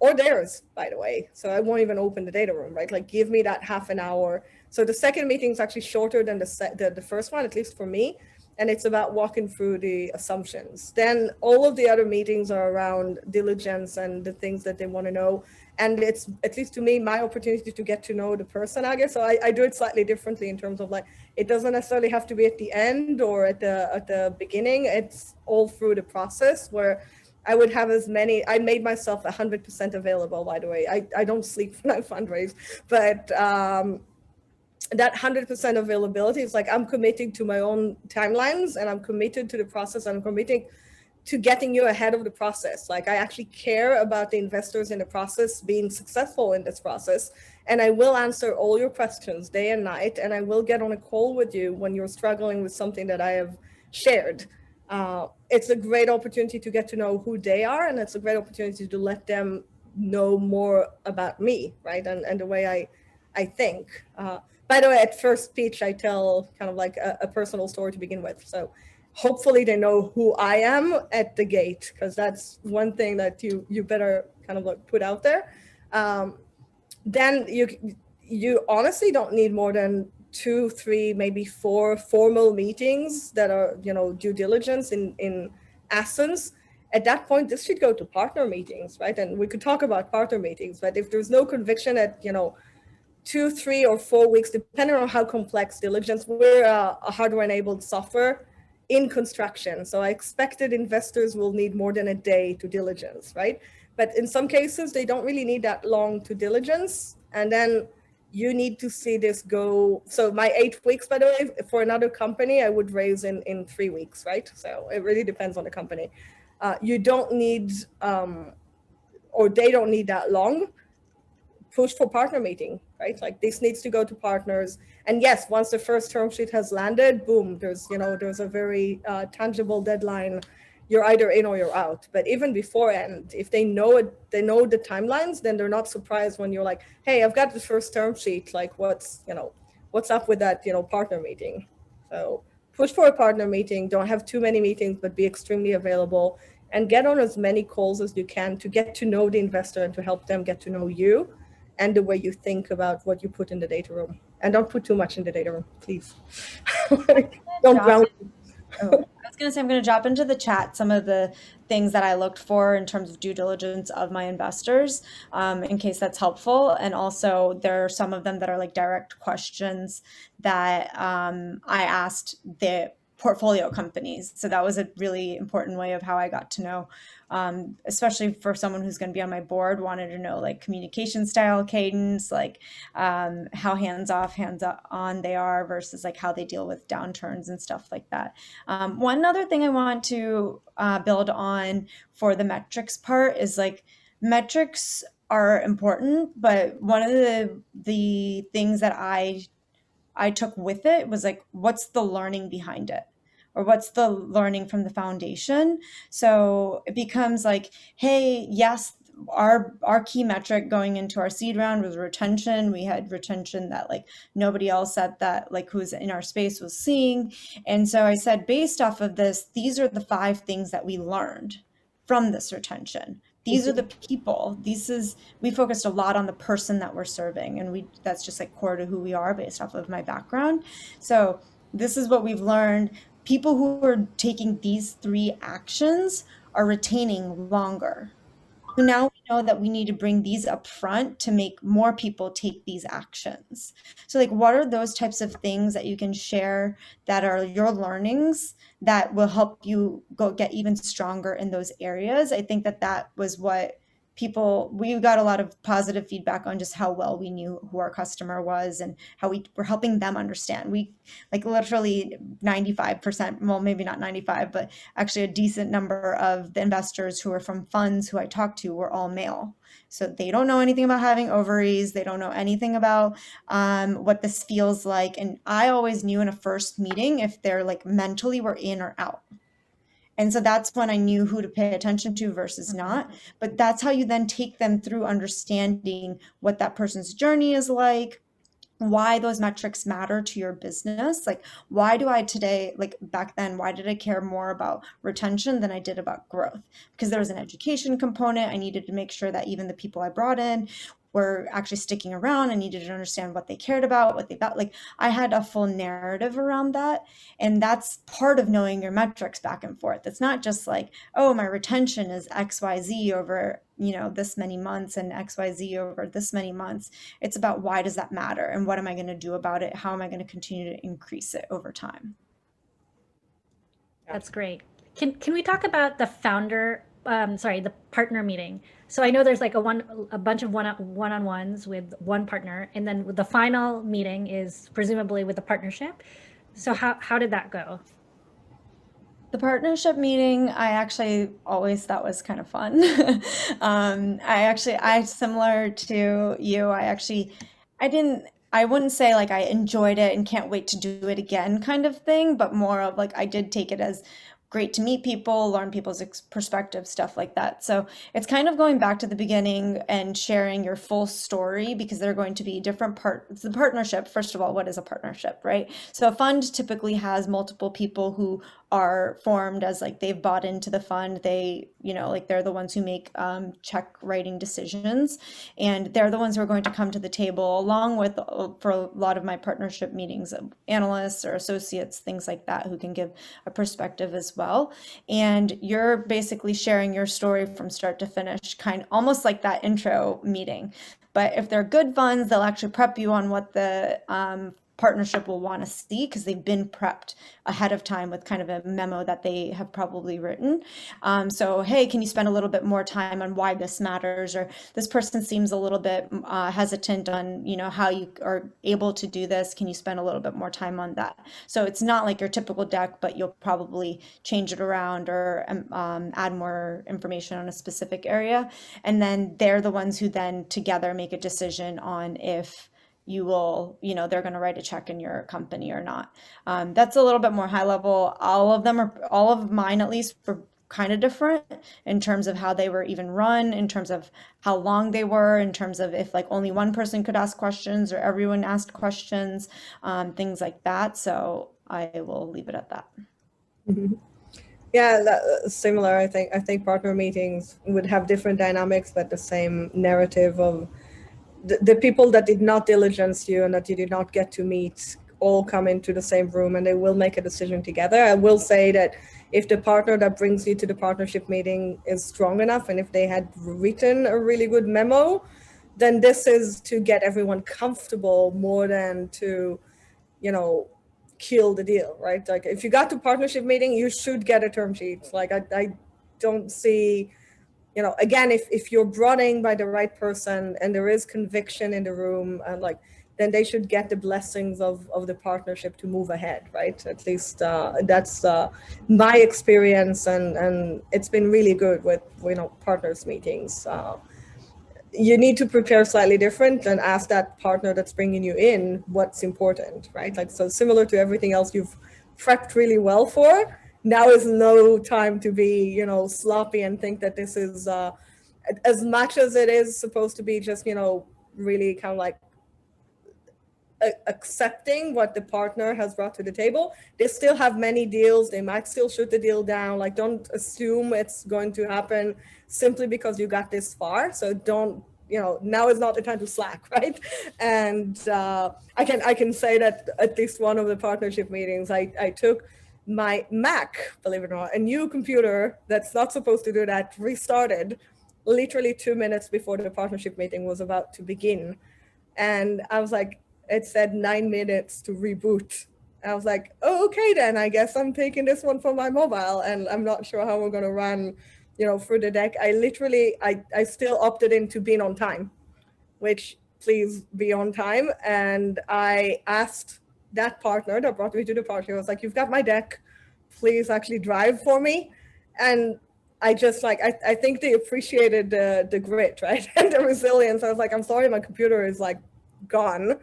Or theirs, by the way. So I won't even open the data room, right? Like, give me that half an hour. So the second meeting is actually shorter than the first one, at least for me. And it's about walking through the assumptions. Then all of the other meetings are around diligence and the things that they want to know. And it's, at least to me, my opportunity to get to know the person, I guess. So I do it slightly differently in terms of, like, it doesn't necessarily have to be at the end or at the beginning. It's all through the process where I would have I made myself 100% available, by the way. I don't sleep when I fundraise, but that 100% availability is like, I'm committing to my own timelines, and I'm committed to the process, and I'm committing to getting you ahead of the process. Like, I actually care about the investors in the process being successful in this process, and I will answer all your questions day and night, and I will get on a call with you when you're struggling with something that I have shared. It's a great opportunity to get to know who they are, and it's a great opportunity to let them know more about me, right? And the way I think. By the way, at first speech, I tell kind of like a personal story to begin with. So hopefully they know who I am at the gate, because that's one thing that you better kind of like put out there. Then you honestly don't need more than 2, 3, maybe 4 formal meetings that are, due diligence in essence. At that point, this should go to partner meetings, right? And we could talk about partner meetings, but if there's no conviction at, 2, 3, or 4 weeks, depending on how complex diligence, we're a hardware-enabled software in construction. So I expected investors will need more than a day to diligence, right? But in some cases, they don't really need that long to diligence. And then you need to see this go. So my 8 weeks, by the way, for another company, I would raise in 3 weeks, right? So it really depends on the company. You don't need, or they don't need that long. Push for partner meeting, right? Like, this needs to go to partners. And yes, once the first term sheet has landed, boom, there's a very tangible deadline. You're either in or you're out. But even beforehand, if they know it, they know the timelines, then they're not surprised when you're like, hey, I've got the first term sheet. Like, what's up with that, partner meeting? So push for a partner meeting. Don't have too many meetings, but be extremely available, and get on as many calls as you can to get to know the investor and to help them get to know you and the way you think about what you put in the data room. And don't put too much in the data room, please. Don't drown. I was going to say, I'm going to drop into the chat some of the things that I looked for in terms of due diligence of my investors, in case that's helpful. And also, there are some of them that are like direct questions that I asked the portfolio companies. So that was a really important way of how I got to know, especially for someone who's going to be on my board, wanted to know like communication style, cadence, like how hands off, hands on they are versus like how they deal with downturns and stuff like that. One other thing I want to build on for the metrics part is like metrics are important, but one of the things that I took with it was like, what's the learning behind it? Or what's the learning from the foundation? So it becomes like, hey, yes, our key metric going into our seed round was retention. We had retention that like nobody else at that, like who's in our space was seeing. And so I said, based off of this, these are the 5 things that we learned from this retention. These are the people. We focused a lot on the person that we're serving, and that's just like core to who we are based off of my background. So this is what we've learned. People who are taking these 3 actions are retaining longer. So now we know that we need to bring these up front to make more people take these actions. So like, what are those types of things that you can share that are your learnings that will help you go get even stronger in those areas? I think that was what we got a lot of positive feedback on just how well we knew who our customer was and how we were helping them understand. We like literally 95%, well, maybe not 95, but actually a decent number of the investors who are from funds who I talked to were all male. So they don't know anything about having ovaries. They don't know anything about what this feels like. And I always knew in a first meeting if they're like mentally were in or out. And so that's when I knew who to pay attention to versus not. But that's how you then take them through understanding what that person's journey is like, why those metrics matter to your business. Like, why do I today, like back then, why did I care more about retention than I did about growth? Because there was an education component. I needed to make sure that even the people I brought in were actually sticking around. I needed to understand what they cared about, what they thought. Like, I had a full narrative around that. And that's part of knowing your metrics back and forth. It's not just like, oh, my retention is XYZ over, this many months and XYZ over this many months. It's about why does that matter? And what am I going to do about it? How am I going to continue to increase it over time? That's great. Can we talk about the the partner meeting? So I know there's like a bunch of one-on-ones with one partner, and then the final meeting is presumably with the partnership. So how did that go? The partnership meeting, I actually always thought was kind of fun. I similar to you, I wouldn't say like I enjoyed it and can't wait to do it again kind of thing, but more of like I did take it as great to meet people, learn people's perspective, stuff like that. So it's kind of going back to the beginning and sharing your full story, because they're going to be different parts. The partnership, first of all, what is a partnership, right? So a fund typically has multiple people who are formed as like they've bought into the fund. They, like they're the ones who make check writing decisions, and they're the ones who are going to come to the table along with, for a lot of my partnership meetings, analysts or associates, things like that, who can give a perspective as well. And you're basically sharing your story from start to finish, kind of almost like that intro meeting. But if they're good funds, they'll actually prep you on what the partnership will want to see, because they've been prepped ahead of time with kind of a memo that they have probably written. So, hey, can you spend a little bit more time on why this matters? Or this person seems a little bit hesitant on, how you are able to do this. Can you spend a little bit more time on that? So it's not like your typical deck, but you'll probably change it around or add more information on a specific area. And then they're the ones who then together make a decision on if you will, they're going to write a check in your company or not. That's a little bit more high level. All of mine at least were kind of different in terms of how they were even run, in terms of how long they were, in terms of if like only one person could ask questions or everyone asked questions, things like that. So I will leave it at that. Mm-hmm. Yeah, similar. I think partner meetings would have different dynamics, but the same narrative of the people that did not diligence you and that you did not get to meet all come into the same room and they will make a decision together. I will say that if the partner that brings you to the partnership meeting is strong enough, and if they had written a really good memo, then this is to get everyone comfortable more than to, kill the deal, right? Like if you got to partnership meeting, you should get a term sheet. Like I don't see, you know, again, if you're brought in by the right person and there is conviction in the room, and like, then they should get the blessings of the partnership to move ahead, right? At least that's my experience, and it's been really good with, you know, partners meetings. You need to prepare slightly different and ask that partner that's bringing you in what's important, right? Like, so similar to everything else you've prepped really well for, now is no time to be, you know, sloppy and think that this is, as much as it is supposed to be just, you know, really kind of like accepting what the partner has brought to the table. They still have many deals. They might still shoot the deal down. Like, don't assume it's going to happen simply because you got this far. So don't, you know, now is not the time to slack, right? And I can say that at least one of the partnership meetings, I took my Mac, believe it or not, a new computer that's not supposed to do that, restarted literally 2 minutes before the partnership meeting was about to begin. And I was like, it said 9 minutes to reboot. I was like, oh, okay, then I guess I'm taking this one from my mobile, and I'm not sure how we're going to run, you know, through the deck. I still opted into being on time, which please be on time. And I asked that partner that brought me to the party, I was like, you've got my deck, please actually drive for me. And I just like, I think they appreciated the grit, right? And the resilience. I was like, I'm sorry, my computer is like gone.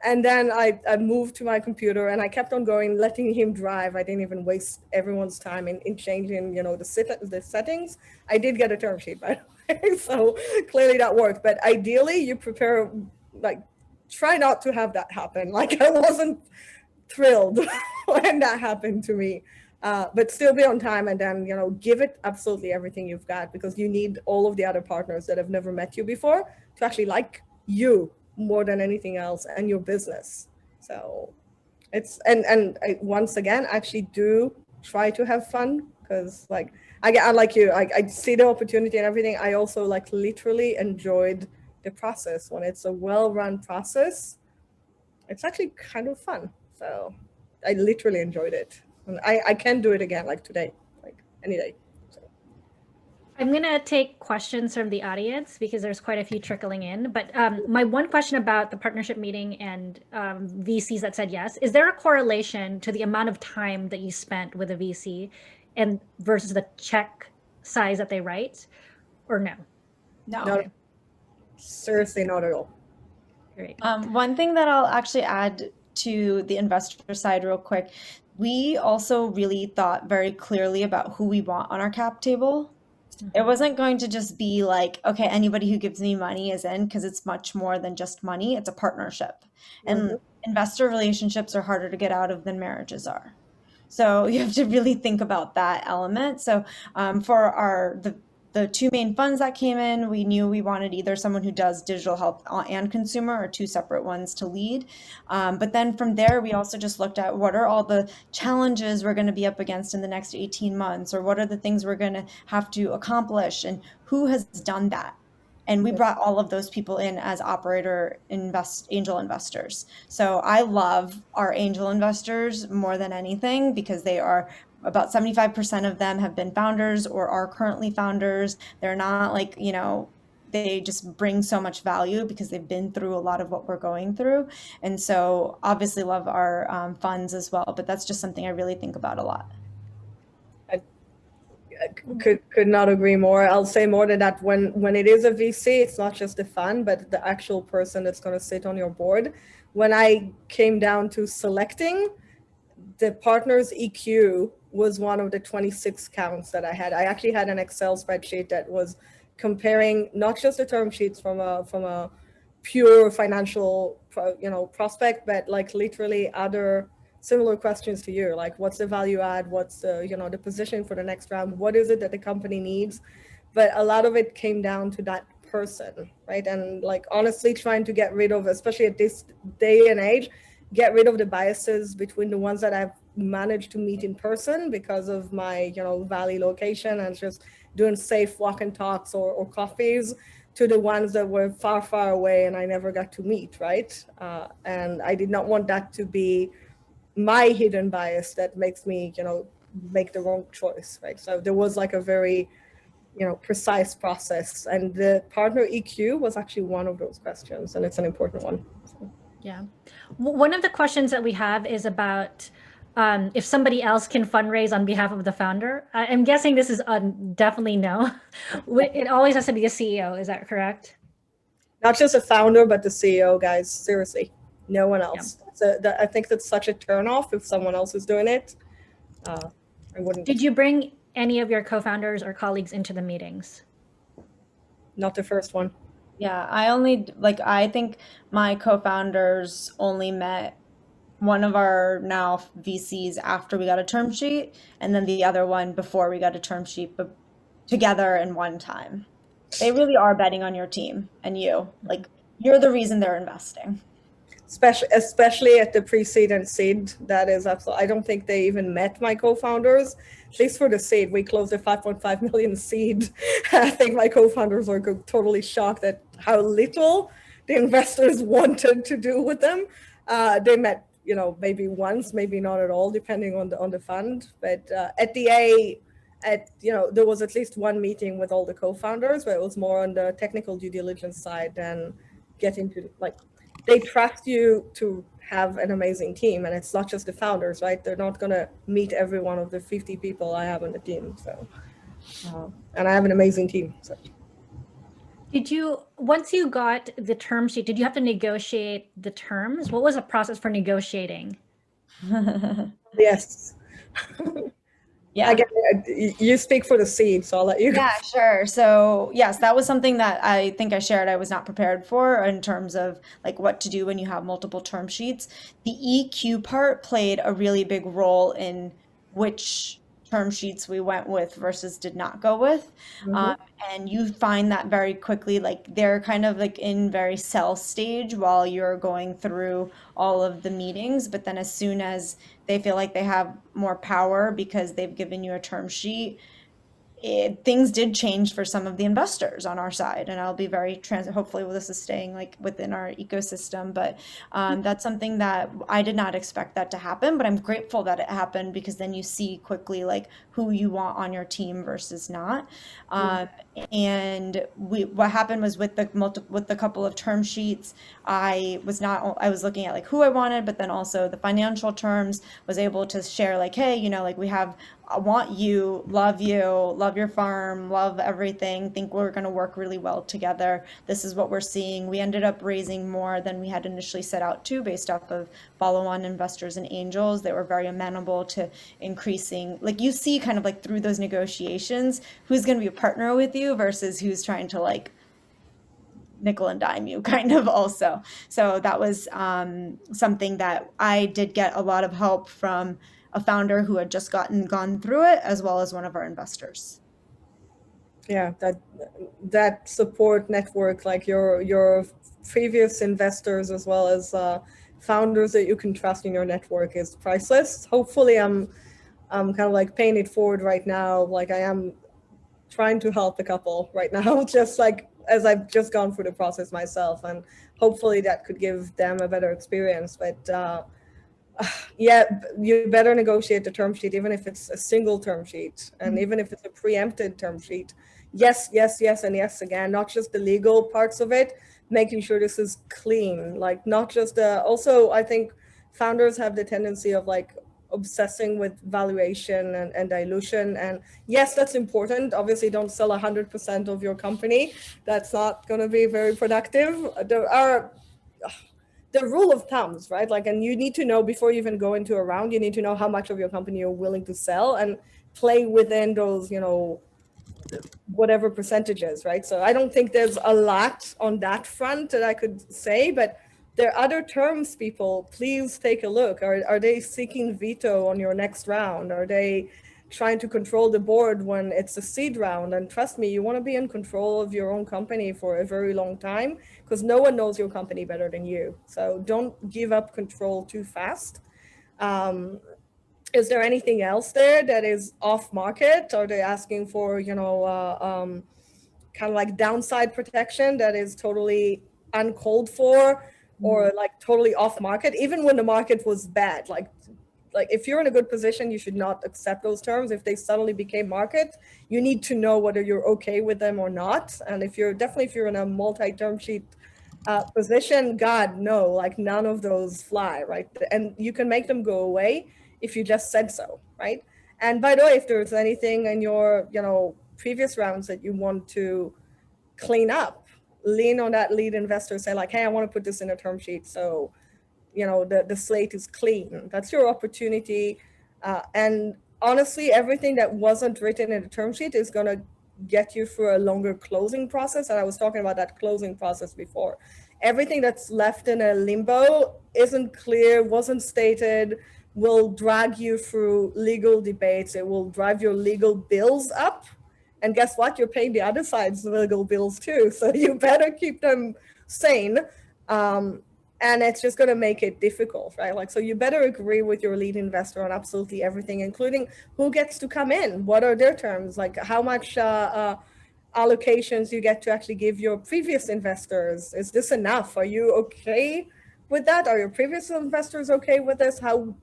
And then I moved to my computer and I kept on going, letting him drive. I didn't even waste everyone's time in changing, you know, the settings. I did get a term sheet, by the way, so clearly that worked. But ideally, you prepare, like, try not to have that happen. Like, I wasn't thrilled when that happened to me. But still be on time, and then, you know, give it absolutely everything you've got, because you need all of the other partners that have never met you before to actually like you more than anything else, and your business. So it's, and I, once again, actually do try to have fun, because like I like you, I see the opportunity and everything. I also like literally enjoyed the process. When it's a well-run process, it's actually kind of fun. So I literally enjoyed it, and I can do it again, like today, like any day. I'm going to take questions from the audience because there's quite a few trickling in. But my one question about the partnership meeting and VCs that said yes, is there a correlation to the amount of time that you spent with a VC and versus the check size that they write, or no? No. No, seriously, not at all. Great. One thing that I'll actually add to the investor side real quick, we also really thought very clearly about who we want on our cap table. It wasn't going to just be like, okay, anybody who gives me money is in, because it's much more than just money. It's a partnership. And investor relationships are harder to get out of than marriages are. So you have to really think about that element. So for the two main funds that came in, we knew we wanted either someone who does digital health and consumer, or two separate ones to lead. But then from there, we also just looked at what are all the challenges we're going to be up against in the next 18 months, or what are the things we're going to have to accomplish, and who has done that. And we brought all of those people in as angel investors. So I love our angel investors more than anything, because they are about 75% of them have been founders or are currently founders. They're not like, you know, they just bring so much value because they've been through a lot of what we're going through. And so obviously love our funds as well, but that's just something I really think about a lot. Could not agree more. I'll say more than that. When it is a VC, it's not just the fund, but the actual person that's going to sit on your board. When I came down to selecting, the partner's EQ was one of the 26 counts that I had. I actually had an Excel spreadsheet that was comparing not just the term sheets from a pure financial, prospect, but like literally other similar questions to you, like what's the value add, what's the, the position for the next round, what is it that the company needs. But a lot of it came down to that person, right? And like honestly trying to get rid of, especially at this day and age, get rid of the biases between the ones that I've managed to meet in person because of my, valley location and just doing safe walk and talks or coffees, to the ones that were far, far away and I never got to meet, right? And I did not want that to be my hidden bias that makes me, make the wrong choice, right? So there was like a very, precise process, and the partner EQ was actually one of those questions, and it's an important one. So. Yeah. One of the questions that we have is about if somebody else can fundraise on behalf of the founder. I'm guessing this is definitely no. It always has to be a CEO. Is that correct? Not just a founder, but the CEO, guys. Seriously, no one else. Yeah. So I think that's such a turnoff if someone else is doing it. I wouldn't. Did you bring any of your co-founders or colleagues into the meetings? Not the first one. Yeah, I think my co-founders only met one of our now VCs after we got a term sheet, and then the other one before we got a term sheet, but together in one time. They really are betting on your team and you. Like, you're the reason they're investing. Especially at the pre-seed and seed, that is absolutely. I don't think they even met my co-founders. At least for the seed, we closed a 5.5 million seed. I think my co-founders are totally shocked at how little the investors wanted to do with them. They met, maybe once, maybe not at all, depending on the fund. But at the A, there was at least one meeting with all the co-founders, but it was more on the technical due diligence side than getting to they trust you to have an amazing team, and it's not just the founders, right? They're not going to meet every one of the 50 people I have on the team. So, and I have an amazing team. So. Once you got the term sheet, did you have to negotiate the terms? What was the process for negotiating? Yes. Yeah. Again, you speak for the seed, so I'll let you go. Yeah, sure. So yes, that was something that I think I shared I was not prepared for in terms of like what to do when you have multiple term sheets. The EQ part played a really big role in which term sheets we went with versus did not go with. And you find that very quickly, like they're kind of like in very cell stage while you're going through all of the meetings. But then as soon as they feel like they have more power because they've given you a term sheet, things did change for some of the investors on our side, and I'll be very hopefully this is staying like within our ecosystem, but that's something that I did not expect that to happen, but I'm grateful that it happened because then you see quickly like who you want on your team versus not. And what happened was with the couple of term sheets, I was looking at like who I wanted, but then also the financial terms, was able to share like, hey, like I want you, love your farm, love everything, think we're going to work really well together. This is what we're seeing. We ended up raising more than we had initially set out to based off of follow-on investors and angels. They were very amenable to increasing, like you see kind of like through those negotiations, who's going to be a partner with you versus who's trying to like nickel and dime you kind of also. So that was something that I did get a lot of help from a founder who had just gone through it, as well as one of our investors. Yeah, that support network, like your previous investors as well as founders that you can trust in your network, is priceless. Hopefully, I'm kind of like paying it forward right now. Like I am trying to help a couple right now, just like as I've just gone through the process myself, and hopefully that could give them a better experience. But yeah, you better negotiate the term sheet, even if it's a single term sheet, and even if it's a preempted term sheet. Yes, yes, yes, and yes again, not just the legal parts of it, making sure this is clean, like not just also I think founders have the tendency of like obsessing with valuation and dilution, and yes, that's important. Obviously, don't sell 100% of your company. That's not going to be very productive. There are the rule of thumbs, right? Like, and you need to know before you even go into a round, you need to know how much of your company you're willing to sell and play within those, whatever percentages, right? So I don't think there's a lot on that front that I could say, but there are other terms, people, please take a look. Are they seeking veto on your next round? Are they trying to control the board when it's a seed round? And trust me, you want to be in control of your own company for a very long time, because no one knows your company better than you. So don't give up control too fast. Is there anything else there that is off market? Are they asking for, kind of like downside protection that is totally uncalled for, or like totally off market, even when the market was bad? Like like if you're in a good position, you should not accept those terms. If they suddenly became market, you need to know whether you're okay with them or not. And if you're in a multi-term sheet position, God, no, like none of those fly, right? And you can make them go away if you just said so, right? And by the way, if there's anything in your, previous rounds that you want to clean up, lean on that lead investor, say like, hey, I want to put this in a term sheet. So, the slate is clean. That's your opportunity. And honestly, everything that wasn't written in the term sheet is going to get you through a longer closing process. And I was talking about that closing process before. Everything that's left in a limbo, isn't clear, wasn't stated, will drag you through legal debates. It will drive your legal bills up. And guess what? You're paying the other side's legal bills too. So you better keep them sane. And it's just going to make it difficult, right? Like, so you better agree with your lead investor on absolutely everything, including who gets to come in, what are their terms, like how much allocations you get to actually give your previous investors. Is this enough? Are you okay with that? Are your previous investors okay with this? How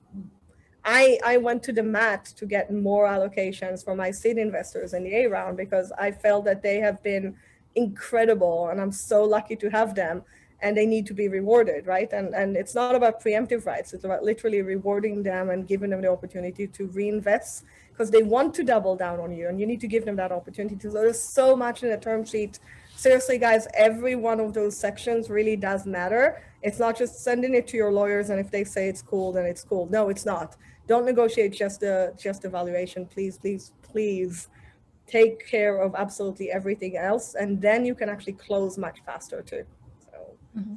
I went to the mat to get more allocations for my seed investors in the A round because I felt that they have been incredible and I'm so lucky to have them. And they need to be rewarded, right? And it's not about preemptive rights. It's about literally rewarding them and giving them the opportunity to reinvest because they want to double down on you and you need to give them that opportunity. So there's so much in the term sheet. Seriously, guys, every one of those sections really does matter. It's not just sending it to your lawyers and if they say it's cool, then it's cool. No, it's not. Don't negotiate just the valuation. Please, please, please take care of absolutely everything else. And then you can actually close much faster too. Mm-hmm.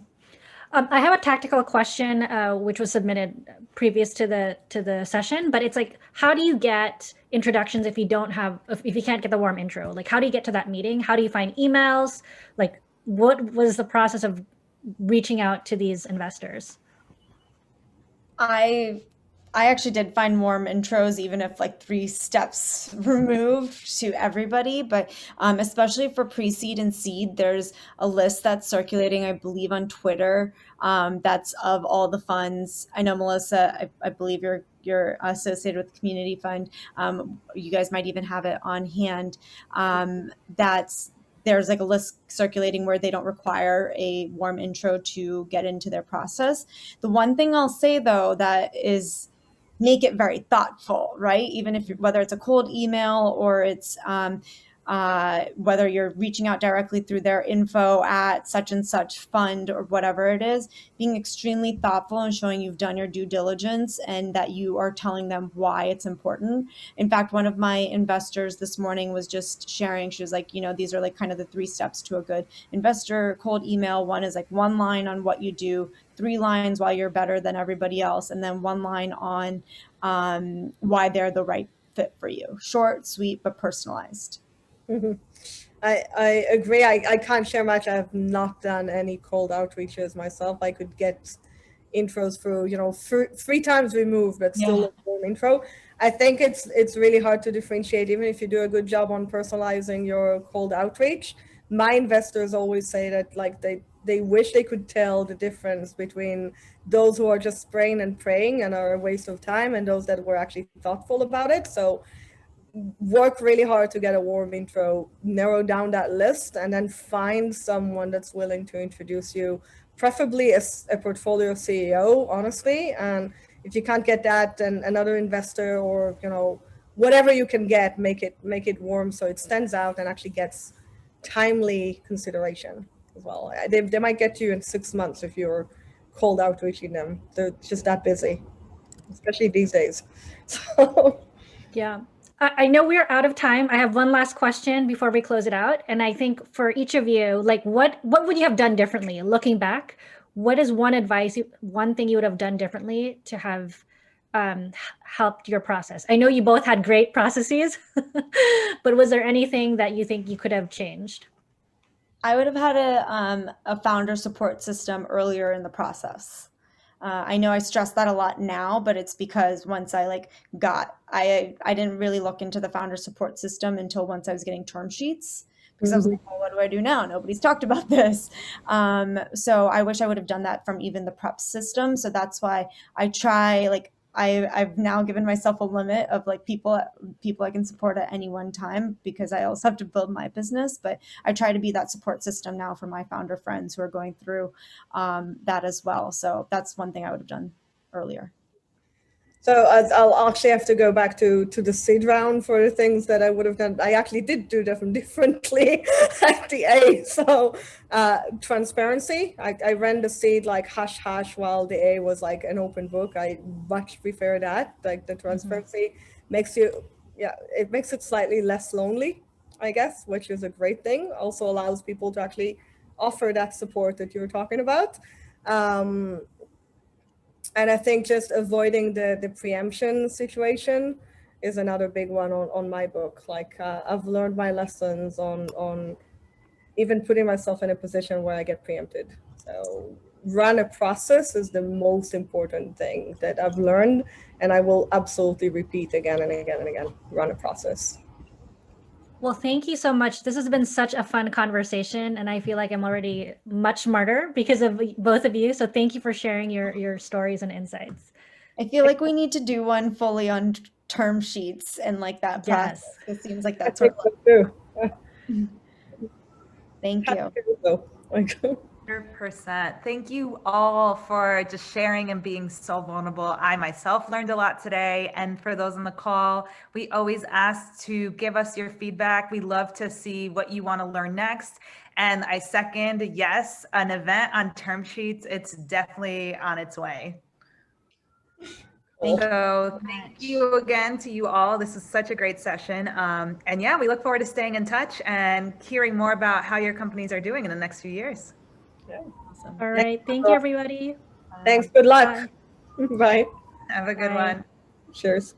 I have a tactical question, which was submitted previous to the session, but it's like, how do you get introductions if you can't get the warm intro? Like, how do you get to that meeting? How do you find emails? Like, what was the process of reaching out to these investors? I actually did find warm intros, even if like 3 steps removed to everybody. But especially for pre-seed and seed, there's a list that's circulating, I believe, on Twitter. That's of all the funds. I know, Melissa, I believe you're associated with the Community Fund. You guys might even have it on hand. There's like a list circulating where they don't require a warm intro to get into their process. The one thing I'll say though, that is, make it very thoughtful, right? Even if whether it's a cold email or it's whether you're reaching out directly through their info at such and such fund or whatever it is, being extremely thoughtful and showing you've done your due diligence and that you are telling them why it's important. In fact, one of my investors this morning was just sharing, she was like, these are like kind of the 3 steps to a good investor cold email. One is like 1 line on what you do, 3 lines why you're better than everybody else, and then 1 line on why they're the right fit for you. Short, sweet, but personalized. Mm-hmm. I agree. I can't share much. I have not done any cold outreaches myself. I could get intros through, 3 times removed, but still an intro. I think it's really hard to differentiate, even if you do a good job on personalizing your cold outreach. My investors always say that like they wish they could tell the difference between those who are just spraying and praying and are a waste of time and those that were actually thoughtful about it. So work really hard to get a warm intro, narrow down that list, and then find someone that's willing to introduce you, preferably as a portfolio CEO, honestly. And if you can't get that, then another investor or, whatever you can get, make it warm so it stands out and actually gets timely consideration as well. They might get you in 6 months if you're cold outreaching them. They're just that busy, especially these days. So yeah. I know we're out of time. I have one last question before we close it out. And I think for each of you, like what would you have done differently? Looking back, what is one thing you would have done differently to have helped your process? I know you both had great processes, but was there anything that you think you could have changed? I would have had a founder support system earlier in the process. I know I stress that a lot now, but it's because once I I didn't really look into the founder support system until once I was getting term sheets, because I was like, well, what do I do now? Nobody's talked about this. So I wish I would have done that from even the prep system. So that's why I try, like, I've now given myself a limit of like people I can support at any one time, because I also have to build my business. But I try to be that support system now for my founder friends who are going through that as well. So that's one thing I would have done earlier. So I'll actually have to go back to the seed round for the things that I would have done. I actually did do them differently at the A. So transparency, I ran the seed like hash while the A was like an open book. I much prefer that. Like the transparency makes you, it makes it slightly less lonely, I guess, which is a great thing. Also allows people to actually offer that support that you're talking about. And I think just avoiding the preemption situation is another big one on my book. Like I've learned my lessons on even putting myself in a position where I get preempted. So run a process is the most important thing that I've learned, and I will absolutely repeat again and again and again. Run a process. Well, thank you so much. This has been such a fun conversation, and I feel like I'm already much smarter because of both of you. So thank you for sharing your stories and insights. I feel like we need to do one fully on term sheets and like that process. Yes. It seems like that's what. Thank you. 100%. Thank you all for just sharing and being so vulnerable. I myself learned a lot today. And for those on the call, we always ask to give us your feedback. We love to see what you want to learn next. And I second, yes, an event on term sheets, it's definitely on its way. So thank you again to you all. This is such a great session. And yeah, we look forward to staying in touch and hearing more about how your companies are doing in the next few years. Yeah. Awesome. All right. Thank you, everybody. Thanks. Good luck. Bye. Bye. Have a good Bye. one. Cheers.